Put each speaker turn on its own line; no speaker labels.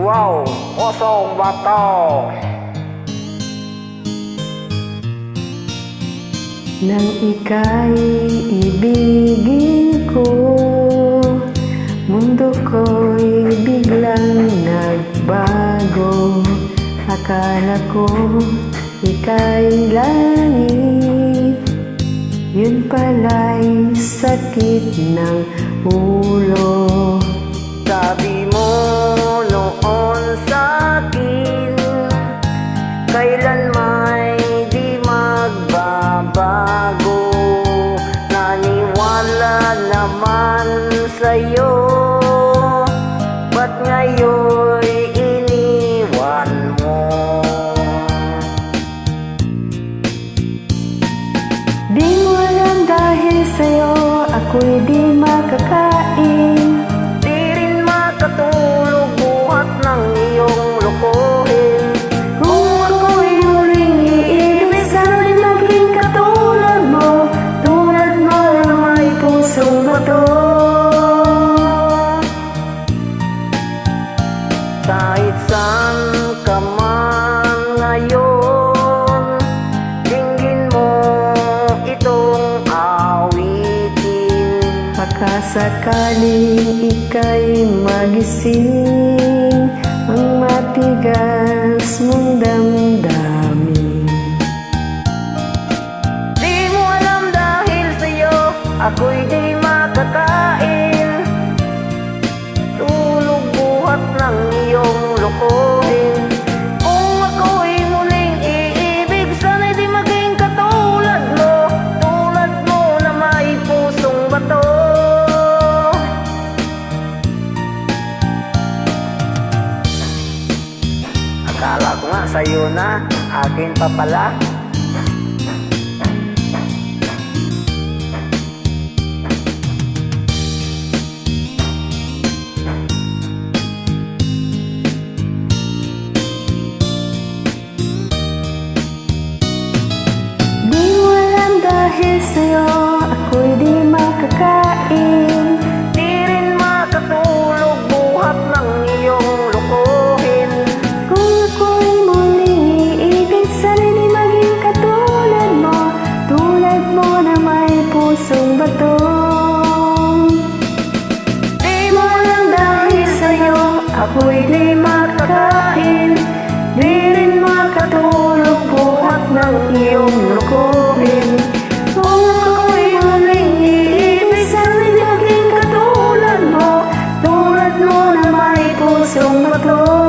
Wow, kosong bato.
Nang ika'y ibigin ko, mundo ko'y biglang nagbago. Akala ko ika'y langit, yun pala'y sakit ng ulo.
Sabi mo noon sa'kin, kailan may di magbabago. Naniwala naman sa'yo, ba't ngayon'y iniwan mo?
Di mo alam dahil sa'yo ako'y di makakain,
Di rin makatulog buhat ng iyong lokohin.
kung ako'y muling iibig sana'y maging katulad mo, tulad mo na may pusong bato.
Kahit saan ka man ngayon, dinggin mo itong awitin.
Pagkasakaling ika'y magising, ang matigas mong damdamin.
Di mo alam dahil sa'yo ako'y di makakain, tulog buhat ng iyong lokohin. Kung ako'y muling iibig, sana'y di maging katulad mo, tulad mo na may pusong bato. Akala ko nga sa'yo na, akin pa pala.
Di mo alam dahil sa'yo ako'y di makakain,
Di rin makatulog buhat ng iyong lokohin.
kung ako'y muling iibig sana'y di maging katulad mo, tulad mo na may pusong bato.
Di mo alam dahil sa'yo
Ako'y di makakain, di rin makatulog buhat ng iyong lokohin. Kung ako'y muling iibig sana'y di maging katulad mo, tulad mo na may pusong bato.